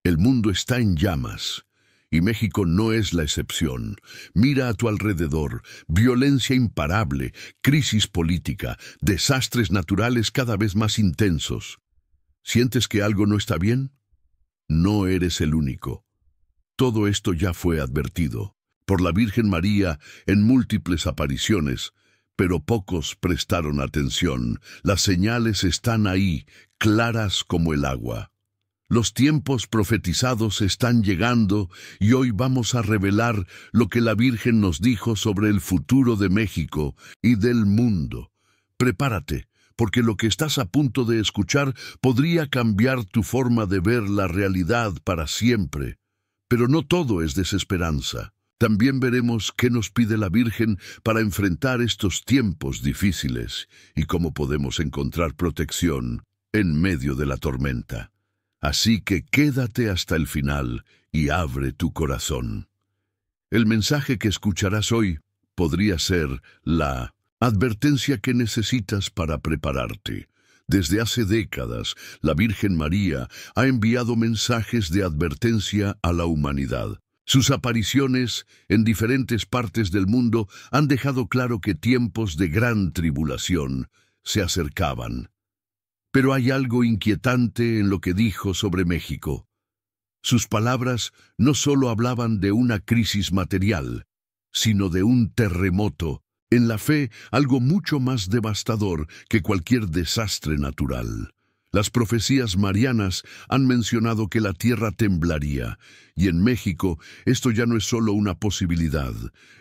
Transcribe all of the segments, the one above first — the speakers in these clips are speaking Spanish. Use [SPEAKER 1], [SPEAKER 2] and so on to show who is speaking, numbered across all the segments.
[SPEAKER 1] El mundo está en llamas, y México no es la excepción. Mira a tu alrededor: violencia imparable, crisis política, desastres naturales cada vez más intensos. ¿Sientes que algo no está bien? No eres el único. Todo esto ya fue advertido por la Virgen María en múltiples apariciones, pero pocos prestaron atención. Las señales están ahí, claras como el agua. Los tiempos profetizados están llegando y hoy vamos a revelar lo que la Virgen nos dijo sobre el futuro de México y del mundo. Prepárate, porque lo que estás a punto de escuchar podría cambiar tu forma de ver la realidad para siempre. Pero no todo es desesperanza. También veremos qué nos pide la Virgen para enfrentar estos tiempos difíciles y cómo podemos encontrar protección en medio de la tormenta. Así que quédate hasta el final y abre tu corazón. El mensaje que escucharás hoy podría ser la advertencia que necesitas para prepararte. Desde hace décadas, la Virgen María ha enviado mensajes de advertencia a la humanidad. Sus apariciones en diferentes partes del mundo han dejado claro que tiempos de gran tribulación se acercaban. Pero hay algo inquietante en lo que dijo sobre México. Sus palabras no solo hablaban de una crisis material, sino de un terremoto, en la fe algo mucho más devastador que cualquier desastre natural. Las profecías marianas han mencionado que la tierra temblaría, y en México esto ya no es solo una posibilidad,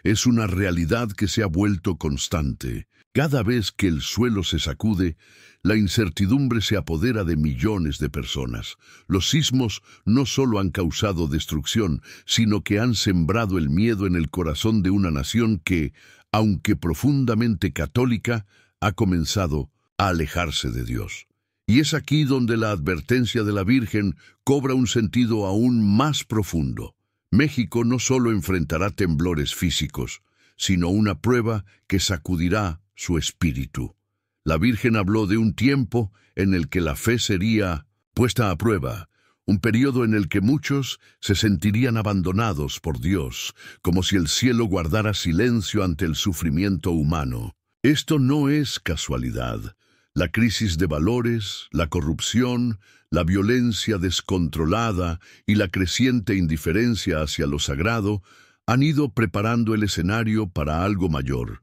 [SPEAKER 1] es una realidad que se ha vuelto constante. Cada vez que el suelo se sacude, la incertidumbre se apodera de millones de personas. Los sismos no solo han causado destrucción, sino que han sembrado el miedo en el corazón de una nación que, aunque profundamente católica, ha comenzado a alejarse de Dios. Y es aquí donde la advertencia de la Virgen cobra un sentido aún más profundo. México no solo enfrentará temblores físicos, sino una prueba que sacudirá su espíritu. La Virgen habló de un tiempo en el que la fe sería puesta a prueba, un periodo en el que muchos se sentirían abandonados por Dios, como si el cielo guardara silencio ante el sufrimiento humano. Esto no es casualidad. La crisis de valores, la corrupción, la violencia descontrolada y la creciente indiferencia hacia lo sagrado han ido preparando el escenario para algo mayor.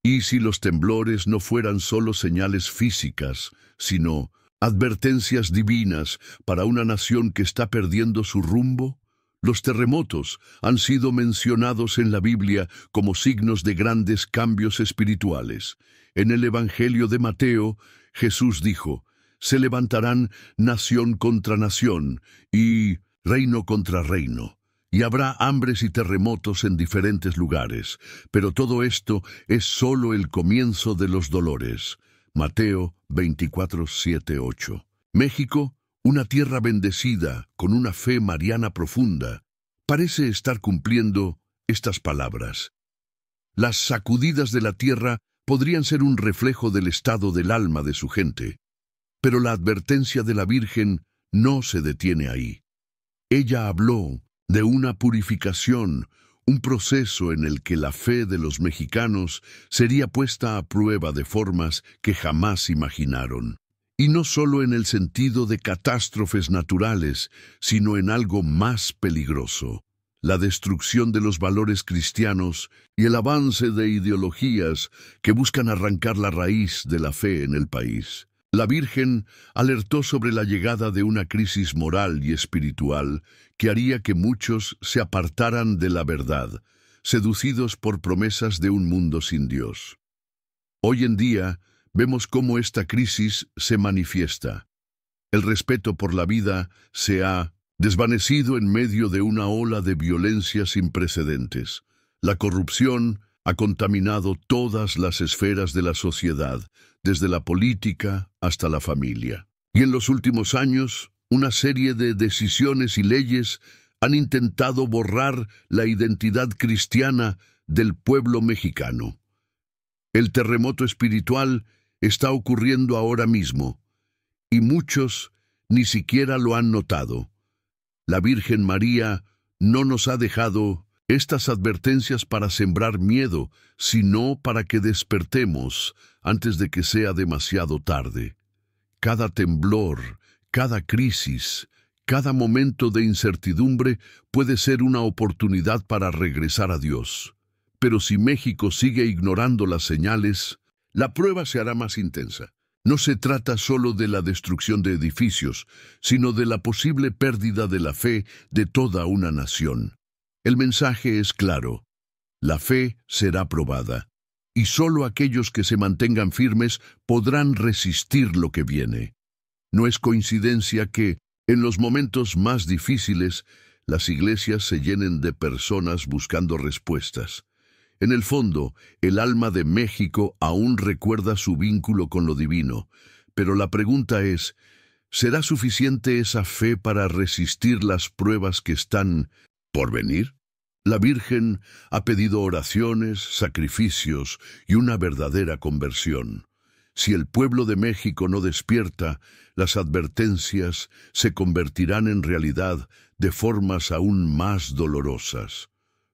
[SPEAKER 1] Y si los temblores no fueran solo señales físicas, sino advertencias divinas para una nación que está perdiendo su rumbo, los terremotos han sido mencionados en la Biblia como signos de grandes cambios espirituales. En el Evangelio de Mateo, Jesús dijo: se levantarán nación contra nación y reino contra reino. Y habrá hambres y terremotos en diferentes lugares, pero todo esto es solo el comienzo de los dolores. Mateo 24, 7, 8. México, una tierra bendecida con una fe mariana profunda, parece estar cumpliendo estas palabras. Las sacudidas de la tierra podrían ser un reflejo del estado del alma de su gente, pero la advertencia de la Virgen no se detiene ahí. Ella habló de una purificación, un proceso en el que la fe de los mexicanos sería puesta a prueba de formas que jamás imaginaron. Y no solo en el sentido de catástrofes naturales, sino en algo más peligroso: la destrucción de los valores cristianos y el avance de ideologías que buscan arrancar la raíz de la fe en el país. La Virgen alertó sobre la llegada de una crisis moral y espiritual que haría que muchos se apartaran de la verdad, seducidos por promesas de un mundo sin Dios. Hoy en día vemos cómo esta crisis se manifiesta. El respeto por la vida se ha desvanecido en medio de una ola de violencia sin precedentes. La corrupción ha contaminado todas las esferas de la sociedad, desde la política hasta la familia. Y en los últimos años, una serie de decisiones y leyes han intentado borrar la identidad cristiana del pueblo mexicano. El terremoto espiritual está ocurriendo ahora mismo, y muchos ni siquiera lo han notado. La Virgen María no nos ha dejado estas advertencias para sembrar miedo, sino para que despertemos antes de que sea demasiado tarde. Cada temblor, cada crisis, cada momento de incertidumbre puede ser una oportunidad para regresar a Dios. Pero si México sigue ignorando las señales, la prueba se hará más intensa. No se trata solo de la destrucción de edificios, sino de la posible pérdida de la fe de toda una nación. El mensaje es claro: la fe será probada, y solo aquellos que se mantengan firmes podrán resistir lo que viene. No es coincidencia que, en los momentos más difíciles, las iglesias se llenen de personas buscando respuestas. En el fondo, el alma de México aún recuerda su vínculo con lo divino, pero la pregunta es: ¿será suficiente esa fe para resistir las pruebas que están por venir? La Virgen ha pedido oraciones, sacrificios y una verdadera conversión. Si el pueblo de México no despierta, las advertencias se convertirán en realidad de formas aún más dolorosas.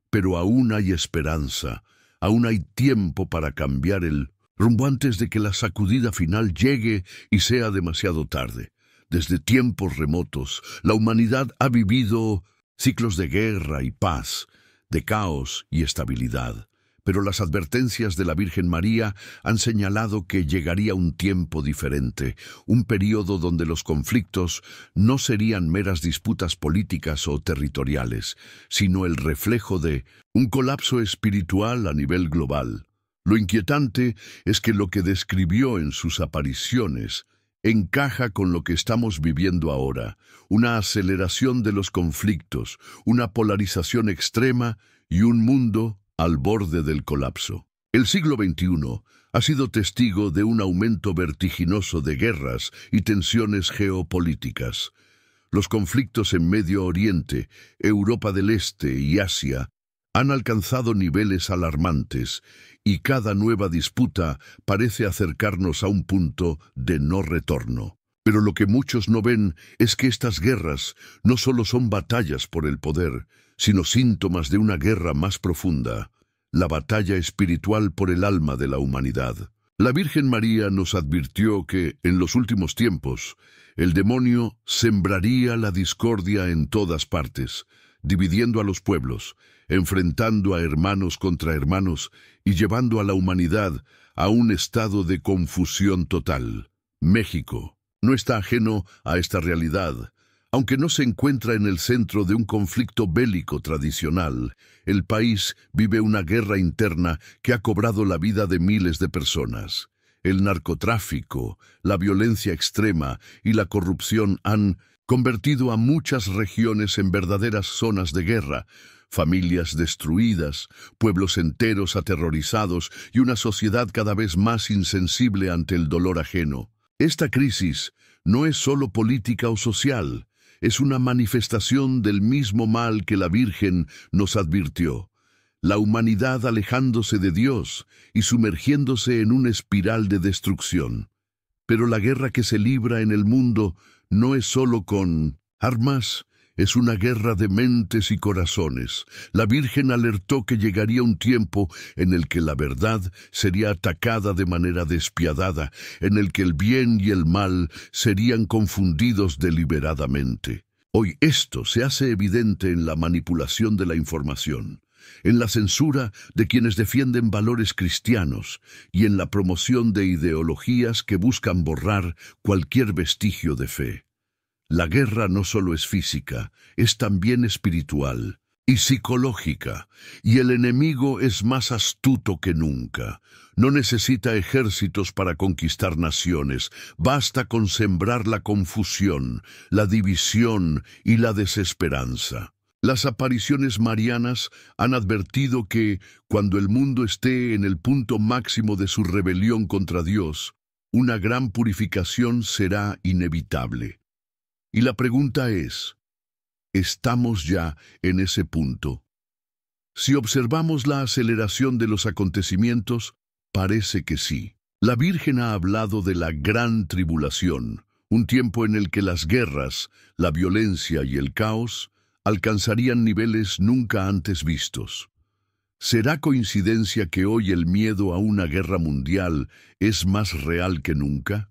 [SPEAKER 1] Pero aún hay esperanza, aún hay tiempo para cambiar el rumbo antes de que la sacudida final llegue y sea demasiado tarde. Desde tiempos remotos, la humanidad ha vivido ciclos de guerra y paz, de caos y estabilidad. Pero las advertencias de la Virgen María han señalado que llegaría un tiempo diferente, un período donde los conflictos no serían meras disputas políticas o territoriales, sino el reflejo de un colapso espiritual a nivel global. Lo inquietante es que lo que describió en sus apariciones encaja con lo que estamos viviendo ahora: una aceleración de los conflictos, una polarización extrema y un mundo al borde del colapso. El siglo XXI ha sido testigo de un aumento vertiginoso de guerras y tensiones geopolíticas. Los conflictos en Medio Oriente, Europa del Este y Asia han alcanzado niveles alarmantes, y cada nueva disputa parece acercarnos a un punto de no retorno. Pero lo que muchos no ven es que estas guerras no solo son batallas por el poder, sino síntomas de una guerra más profunda, la batalla espiritual por el alma de la humanidad. La Virgen María nos advirtió que, en los últimos tiempos, el demonio sembraría la discordia en todas partes, dividiendo a los pueblos, enfrentando a hermanos contra hermanos y llevando a la humanidad a un estado de confusión total. México no está ajeno a esta realidad. Aunque no se encuentra en el centro de un conflicto bélico tradicional, el país vive una guerra interna que ha cobrado la vida de miles de personas. El narcotráfico, la violencia extrema y la corrupción han convertido a muchas regiones en verdaderas zonas de guerra, familias destruidas, pueblos enteros aterrorizados y una sociedad cada vez más insensible ante el dolor ajeno. Esta crisis no es solo política o social, es una manifestación del mismo mal que la Virgen nos advirtió: la humanidad alejándose de Dios y sumergiéndose en una espiral de destrucción. Pero la guerra que se libra en el mundo no es solo con armas, es una guerra de mentes y corazones. La Virgen alertó que llegaría un tiempo en el que la verdad sería atacada de manera despiadada, en el que el bien y el mal serían confundidos deliberadamente. Hoy esto se hace evidente en la manipulación de la información, en la censura de quienes defienden valores cristianos y en la promoción de ideologías que buscan borrar cualquier vestigio de fe. La guerra no solo es física, es también espiritual y psicológica, y el enemigo es más astuto que nunca. No necesita ejércitos para conquistar naciones, basta con sembrar la confusión, la división y la desesperanza. Las apariciones marianas han advertido que, cuando el mundo esté en el punto máximo de su rebelión contra Dios, una gran purificación será inevitable. Y la pregunta es: ¿estamos ya en ese punto? Si observamos la aceleración de los acontecimientos, parece que sí. La Virgen ha hablado de la gran tribulación, un tiempo en el que las guerras, la violencia y el caos alcanzarían niveles nunca antes vistos. ¿Será coincidencia que hoy el miedo a una guerra mundial es más real que nunca?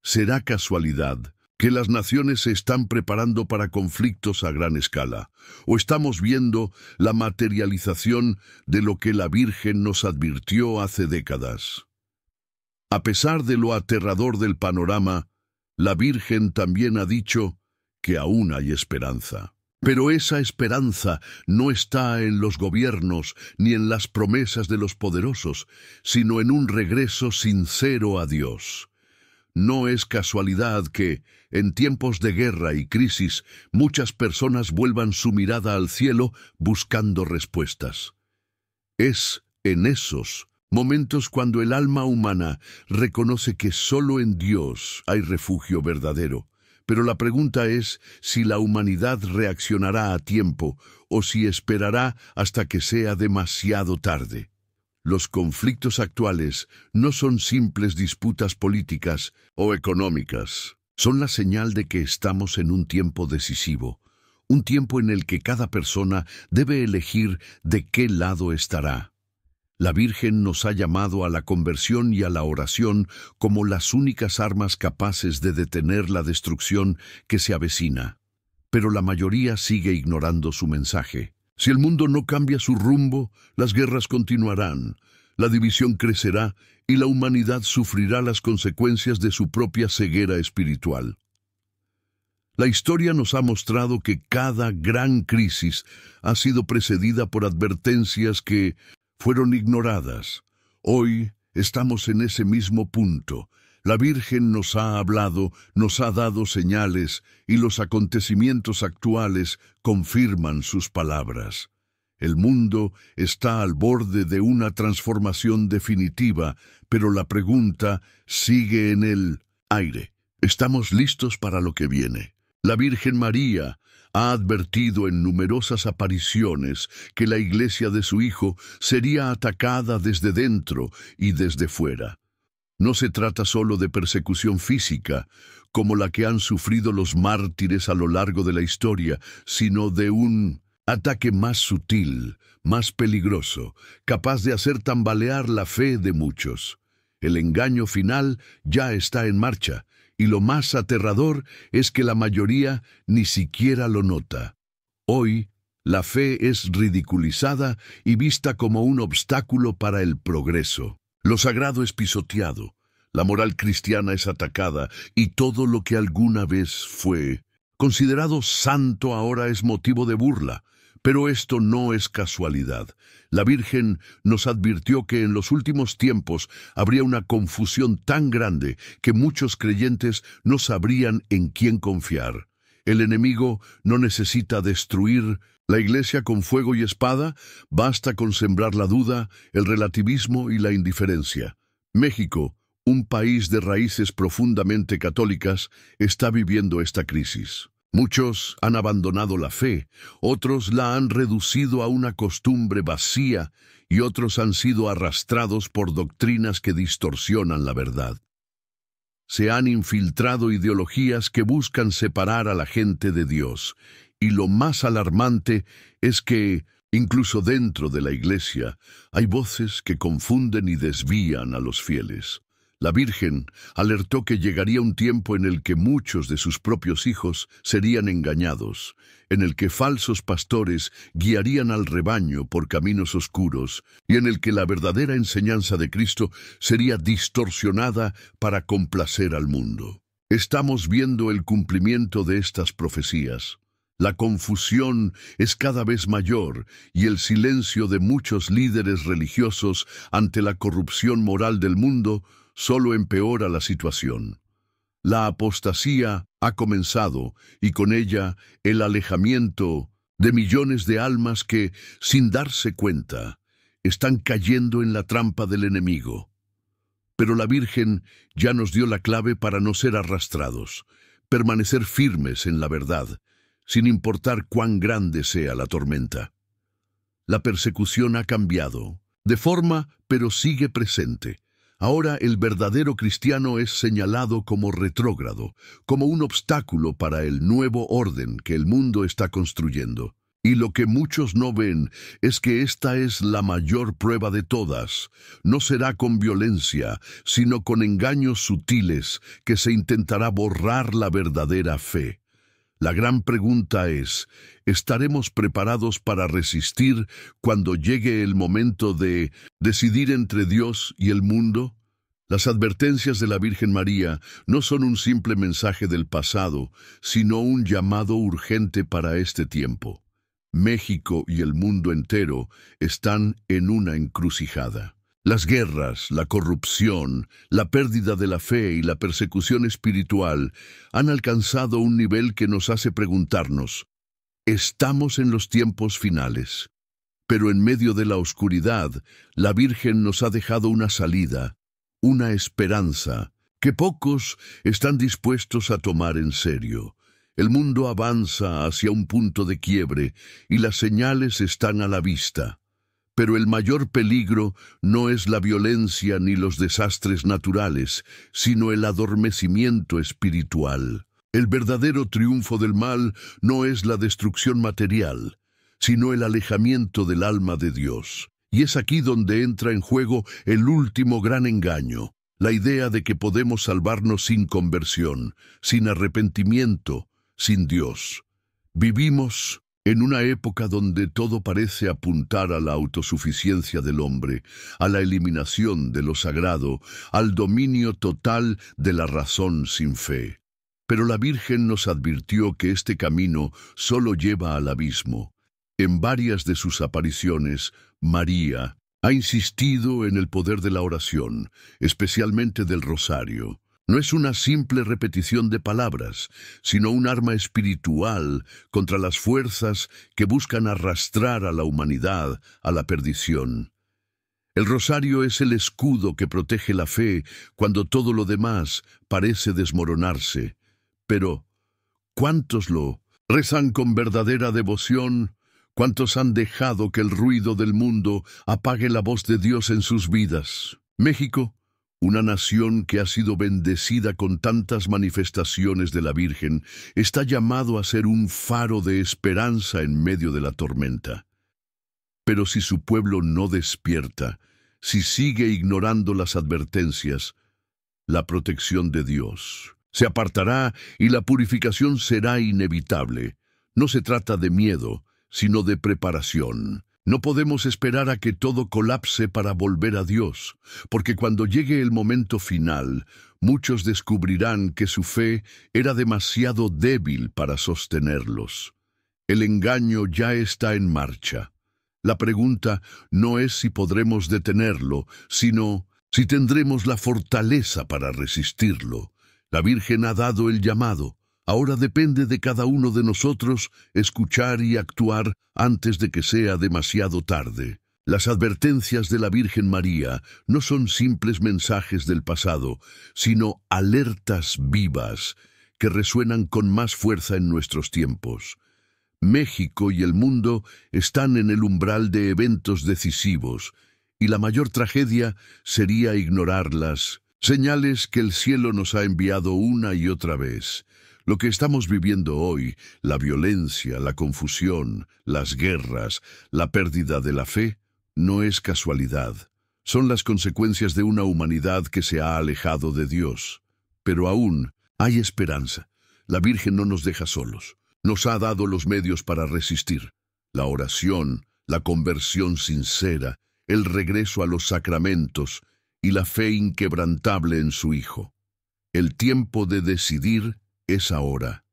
[SPEAKER 1] ¿Será casualidad que las naciones se están preparando para conflictos a gran escala? ¿O estamos viendo la materialización de lo que la Virgen nos advirtió hace décadas? A pesar de lo aterrador del panorama, la Virgen también ha dicho que aún hay esperanza. Pero esa esperanza no está en los gobiernos ni en las promesas de los poderosos, sino en un regreso sincero a Dios. No es casualidad que, en tiempos de guerra y crisis, muchas personas vuelvan su mirada al cielo buscando respuestas. Es en esos momentos cuando el alma humana reconoce que solo en Dios hay refugio verdadero. Pero la pregunta es si la humanidad reaccionará a tiempo o si esperará hasta que sea demasiado tarde. Los conflictos actuales no son simples disputas políticas o económicas. Son la señal de que estamos en un tiempo decisivo, un tiempo en el que cada persona debe elegir de qué lado estará. La Virgen nos ha llamado a la conversión y a la oración como las únicas armas capaces de detener la destrucción que se avecina. Pero la mayoría sigue ignorando su mensaje. Si el mundo no cambia su rumbo, las guerras continuarán, la división crecerá y la humanidad sufrirá las consecuencias de su propia ceguera espiritual. La historia nos ha mostrado que cada gran crisis ha sido precedida por advertencias que fueron ignoradas. Hoy estamos en ese mismo punto. La Virgen nos ha hablado, nos ha dado señales, y los acontecimientos actuales confirman sus palabras. El mundo está al borde de una transformación definitiva, pero la pregunta sigue en el aire. ¿Estamos listos para lo que viene? La Virgen María ha advertido en numerosas apariciones que la iglesia de su Hijo sería atacada desde dentro y desde fuera. No se trata solo de persecución física, como la que han sufrido los mártires a lo largo de la historia, sino de un ataque más sutil, más peligroso, capaz de hacer tambalear la fe de muchos. El engaño final ya está en marcha, y lo más aterrador es que la mayoría ni siquiera lo nota. Hoy, la fe es ridiculizada y vista como un obstáculo para el progreso. Lo sagrado es pisoteado, la moral cristiana es atacada y todo lo que alguna vez fue considerado santo ahora es motivo de burla. Pero esto no es casualidad. La Virgen nos advirtió que en los últimos tiempos habría una confusión tan grande que muchos creyentes no sabrían en quién confiar. El enemigo no necesita destruir la iglesia con fuego y espada, basta con sembrar la duda, el relativismo y la indiferencia. México, un país de raíces profundamente católicas, está viviendo esta crisis. Muchos han abandonado la fe, otros la han reducido a una costumbre vacía y otros han sido arrastrados por doctrinas que distorsionan la verdad. Se han infiltrado ideologías que buscan separar a la gente de Dios, y lo más alarmante es que, incluso dentro de la iglesia, hay voces que confunden y desvían a los fieles. La Virgen alertó que llegaría un tiempo en el que muchos de sus propios hijos serían engañados, en el que falsos pastores guiarían al rebaño por caminos oscuros y en el que la verdadera enseñanza de Cristo sería distorsionada para complacer al mundo. Estamos viendo el cumplimiento de estas profecías. La confusión es cada vez mayor y el silencio de muchos líderes religiosos ante la corrupción moral del mundo solo empeora la situación. La apostasía ha comenzado y con ella el alejamiento de millones de almas que, sin darse cuenta, están cayendo en la trampa del enemigo. Pero la Virgen ya nos dio la clave para no ser arrastrados, permanecer firmes en la verdad, sin importar cuán grande sea la tormenta. La persecución ha cambiado, de forma, pero sigue presente. Ahora el verdadero cristiano es señalado como retrógrado, como un obstáculo para el nuevo orden que el mundo está construyendo. Y lo que muchos no ven es que esta es la mayor prueba de todas. No será con violencia, sino con engaños sutiles que se intentará borrar la verdadera fe. La gran pregunta es, ¿estaremos preparados para resistir cuando llegue el momento de decidir entre Dios y el mundo? Las advertencias de la Virgen María no son un simple mensaje del pasado, sino un llamado urgente para este tiempo. México y el mundo entero están en una encrucijada. Las guerras, la corrupción, la pérdida de la fe y la persecución espiritual han alcanzado un nivel que nos hace preguntarnos, ¿estamos en los tiempos finales? Pero en medio de la oscuridad, la Virgen nos ha dejado una salida, una esperanza, que pocos están dispuestos a tomar en serio. El mundo avanza hacia un punto de quiebre y las señales están a la vista. Pero el mayor peligro no es la violencia ni los desastres naturales, sino el adormecimiento espiritual. El verdadero triunfo del mal no es la destrucción material, sino el alejamiento del alma de Dios. Y es aquí donde entra en juego el último gran engaño, la idea de que podemos salvarnos sin conversión, sin arrepentimiento, sin Dios. Vivimos en una época donde todo parece apuntar a la autosuficiencia del hombre, a la eliminación de lo sagrado, al dominio total de la razón sin fe. Pero la Virgen nos advirtió que este camino solo lleva al abismo. En varias de sus apariciones, María ha insistido en el poder de la oración, especialmente del rosario. No es una simple repetición de palabras, sino un arma espiritual contra las fuerzas que buscan arrastrar a la humanidad a la perdición. El rosario es el escudo que protege la fe cuando todo lo demás parece desmoronarse. Pero, ¿cuántos lo rezan con verdadera devoción? ¿Cuántos han dejado que el ruido del mundo apague la voz de Dios en sus vidas? México, una nación que ha sido bendecida con tantas manifestaciones de la Virgen, está llamado a ser un faro de esperanza en medio de la tormenta. Pero si su pueblo no despierta, si sigue ignorando las advertencias, la protección de Dios se apartará y la purificación será inevitable. No se trata de miedo, sino de preparación. No podemos esperar a que todo colapse para volver a Dios, porque cuando llegue el momento final, muchos descubrirán que su fe era demasiado débil para sostenerlos. El engaño ya está en marcha. La pregunta no es si podremos detenerlo, sino si tendremos la fortaleza para resistirlo. La Virgen ha dado el llamado. Ahora depende de cada uno de nosotros escuchar y actuar antes de que sea demasiado tarde. Las advertencias de la Virgen María no son simples mensajes del pasado, sino alertas vivas que resuenan con más fuerza en nuestros tiempos. México y el mundo están en el umbral de eventos decisivos, y la mayor tragedia sería ignorarlas, señales que el cielo nos ha enviado una y otra vez. Lo que estamos viviendo hoy, la violencia, la confusión, las guerras, la pérdida de la fe, no es casualidad. Son las consecuencias de una humanidad que se ha alejado de Dios. Pero aún hay esperanza. La Virgen no nos deja solos. Nos ha dado los medios para resistir. La oración, la conversión sincera, el regreso a los sacramentos y la fe inquebrantable en su Hijo. El tiempo de decidir es ahora.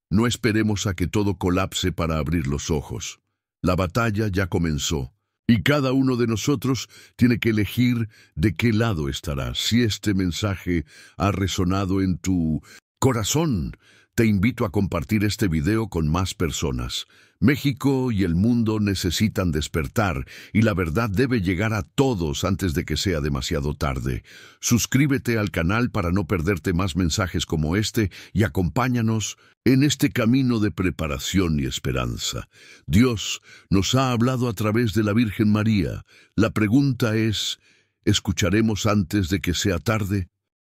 [SPEAKER 1] No esperemos a que todo colapse para abrir los ojos. La batalla ya comenzó, y cada uno de nosotros tiene que elegir de qué lado estará. Si este mensaje ha resonado en tu corazón, te invito a compartir este video con más personas. México y el mundo necesitan despertar y la verdad debe llegar a todos antes de que sea demasiado tarde. Suscríbete al canal para no perderte más mensajes como este y acompáñanos en este camino de preparación y esperanza. Dios nos ha hablado a través de la Virgen María. La pregunta es, ¿Escucharemos antes de que sea tarde?